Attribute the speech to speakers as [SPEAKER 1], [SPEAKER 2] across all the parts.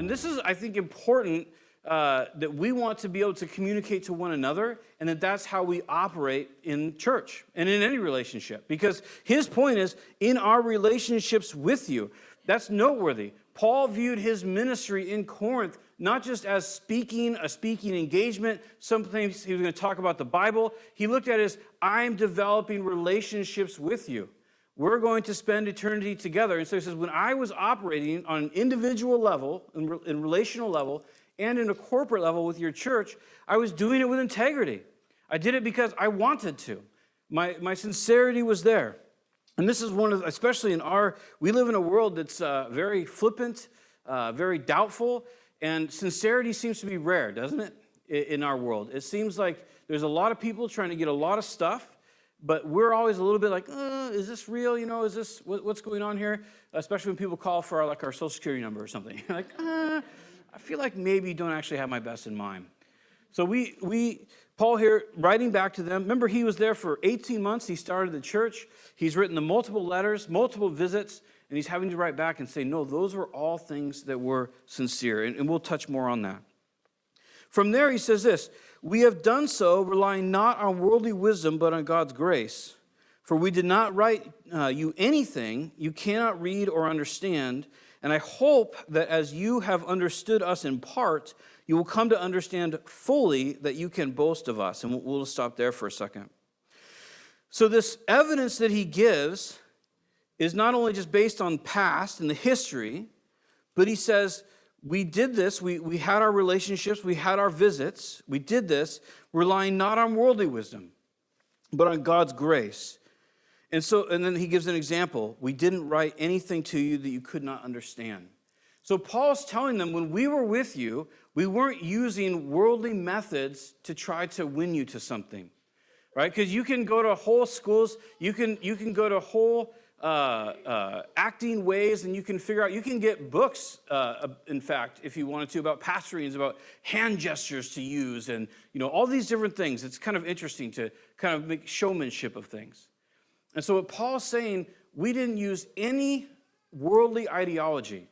[SPEAKER 1] And this is, I think, important that we want to be able to communicate to one another, and that's how we operate in church and in any relationship. Because his point is, in our relationships with you, that's noteworthy. Paul viewed his ministry in Corinth not just as a speaking engagement. Sometimes he was going to talk about the Bible. He looked at it as, I'm developing relationships with you. We're going to spend eternity together. And so he says, when I was operating on an individual level, in relational level, and in a corporate level with your church, I was doing it with integrity. I did it because I wanted to. My sincerity was there. And this is one of, especially we live in a world that's very flippant, very doubtful, and sincerity seems to be rare, doesn't it, in our world? It seems like there's a lot of people trying to get a lot of stuff, but we're always a little bit like, is this real? Is this, what's going on here? Especially when people call for our social security number or something. Like, I feel like maybe you don't actually have my best in mind. So Paul here, writing back to them, remember he was there for 18 months. He started the church. He's written the multiple letters, multiple visits, and he's having to write back and say, no, those were all things that were sincere. And we'll touch more on that. From there, he says this, we have done so relying not on worldly wisdom, but on God's grace. For we did not write you anything you cannot read or understand, and I hope that as you have understood us in part, you will come to understand fully that you can boast of us. And we'll stop there for a second. So this evidence that he gives is not only just based on past and the history, but he says, we did this, we had our relationships, we had our visits, we did this, relying not on worldly wisdom, but on God's grace. And then he gives an example. We didn't write anything to you that you could not understand. So Paul's telling them, when we were with you, we weren't using worldly methods to try to win you to something, right? Because you can go to whole schools, you can go to whole acting ways, and you can figure out, you can get books, in fact, if you wanted to, about pastoring, about hand gestures to use, and all these different things. It's kind of interesting to kind of make showmanship of things. And so what Paul's saying, we didn't use any worldly ideology,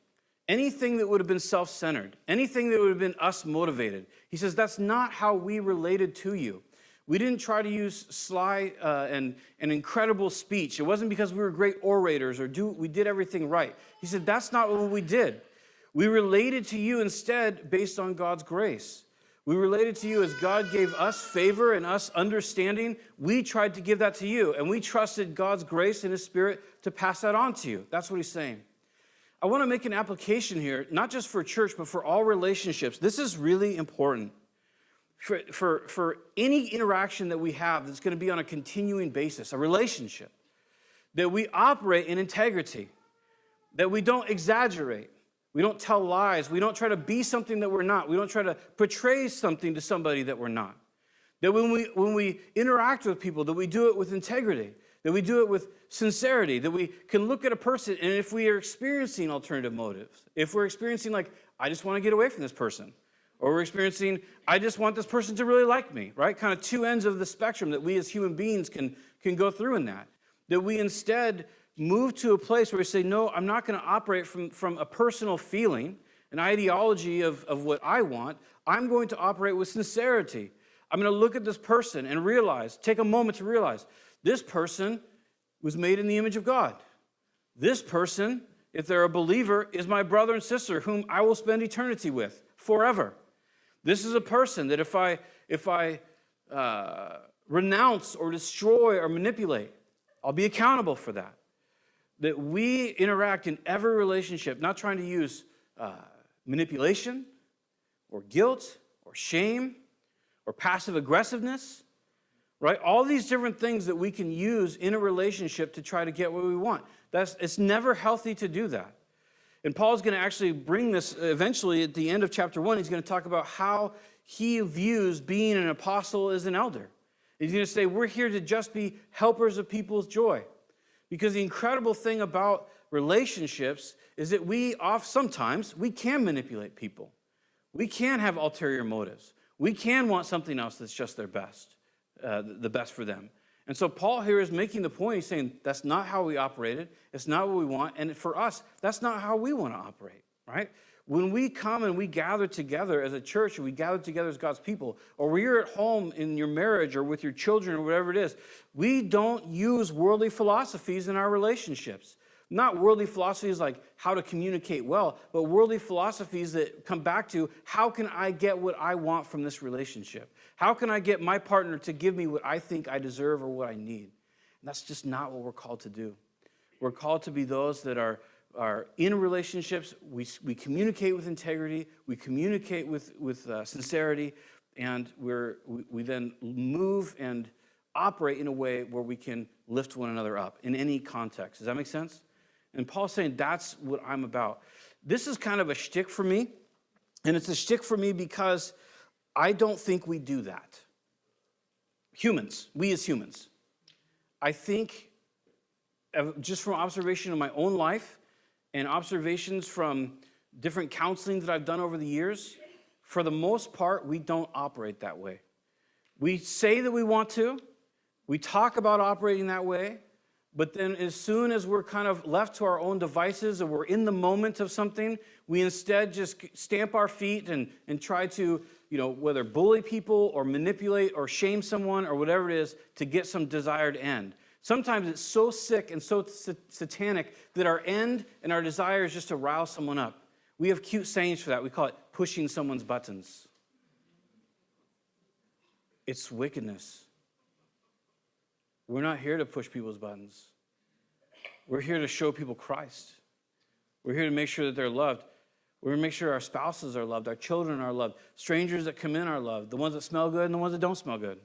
[SPEAKER 1] anything that would have been self-centered, anything that would have been us motivated. He says, that's not how we related to you. We didn't try to use sly and incredible speech. It wasn't because we were great orators or we did everything right. He said, that's not what we did. We related to you instead based on God's grace. We related to you as God gave us favor and us understanding. We tried to give that to you, and we trusted God's grace and his Spirit to pass that on to you. That's what he's saying. I want to make an application here, not just for church, but for all relationships. This is really important. For any interaction that we have that's going to be on a continuing basis, a relationship, that we operate in integrity, that we don't exaggerate, we don't tell lies, we don't try to be something that we're not, we don't try to portray something to somebody that we're not. That when we interact with people, that we do it with integrity, that we do it with sincerity, that we can look at a person, and if we are experiencing alternative motives, if we're experiencing like, I just want to get away from this person, or we're experiencing, I just want this person to really like me, right? Kind of two ends of the spectrum that we as human beings can go through in that. That we instead move to a place where we say, no, I'm not going to operate from a personal feeling, an ideology of what I want. I'm going to operate with sincerity. I'm going to look at this person and take a moment to realize, this person was made in the image of God. This person, if they're a believer, is my brother and sister whom I will spend eternity with forever. This is a person that if I renounce or destroy or manipulate, I'll be accountable for that. That we interact in every relationship, not trying to use manipulation or guilt or shame or passive aggressiveness, right? All these different things that we can use in a relationship to try to get what we want. It's never healthy to do that. And Paul's going to actually bring this eventually at the end of chapter 1. He's going to talk about how he views being an apostle as an elder. He's going to say, we're here to just be helpers of people's joy. Because the incredible thing about relationships is that sometimes we can manipulate people. We can have ulterior motives. We can want something else that's just their best, the best for them. And so Paul here is making the point. He's saying that's not how we operated. It's not what we want. And for us, that's not how we want to operate, right? When we come and we gather together as a church, or we gather together as God's people, or we're at home in your marriage or with your children or whatever it is, we don't use worldly philosophies in our relationships. Not worldly philosophies like how to communicate well, but worldly philosophies that come back to how can I get what I want from this relationship? How can I get my partner to give me what I think I deserve or what I need? And that's just not what we're called to do. We're called to be those that are in relationships. We communicate with integrity. We communicate with sincerity. And we then move and operate in a way where we can lift one another up in any context. Does that make sense? And Paul's saying that's what I'm about. This is kind of a shtick for me. And it's a shtick for me because I don't think we do that. Humans, we as humans. I think, just from observation of my own life and observations from different counseling that I've done over the years, for the most part, we don't operate that way. We say that we want to. We talk about operating that way. But then as soon as we're kind of left to our own devices and we're in the moment of something, we instead just stamp our feet and try to, whether bully people or manipulate or shame someone or whatever it is to get some desired end. Sometimes it's so sick and so satanic that our end and our desire is just to rile someone up. We have cute sayings for that. We call it pushing someone's buttons. It's wickedness. We're not here to push people's buttons. We're here to show people Christ. We're here to make sure that they're loved. We're here to make sure our spouses are loved, our children are loved, strangers that come in are loved, the ones that smell good and the ones that don't smell good,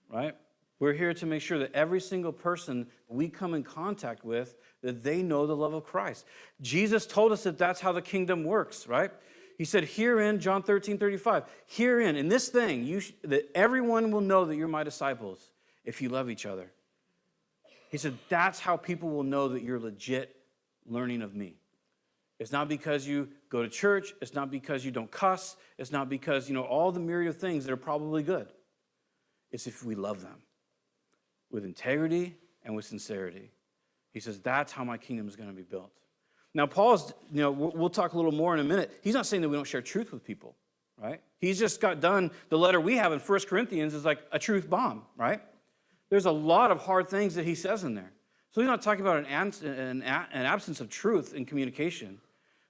[SPEAKER 1] right? We're here to make sure that every single person we come in contact with, that they know the love of Christ. Jesus told us that that's how the kingdom works, right? He said, herein, John 13:35, herein, in this thing, that everyone will know that you're my disciples if you love each other. He said, that's how people will know that you're legit learning of me. It's not because you go to church. It's not because you don't cuss. It's not because, all the myriad of things that are probably good. It's if we love them with integrity and with sincerity. He says, that's how my kingdom is going to be built. Now, Paul's, we'll talk a little more in a minute. He's not saying that we don't share truth with people, right? He's just got done, the letter we have in 1 Corinthians is like a truth bomb, right? There's a lot of hard things that he says in there. So he's not talking about an absence of truth in communication.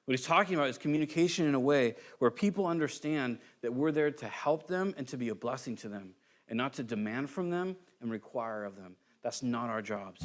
[SPEAKER 1] What he's talking about is communication in a way where people understand that we're there to help them and to be a blessing to them and not to demand from them and require of them. That's not our jobs.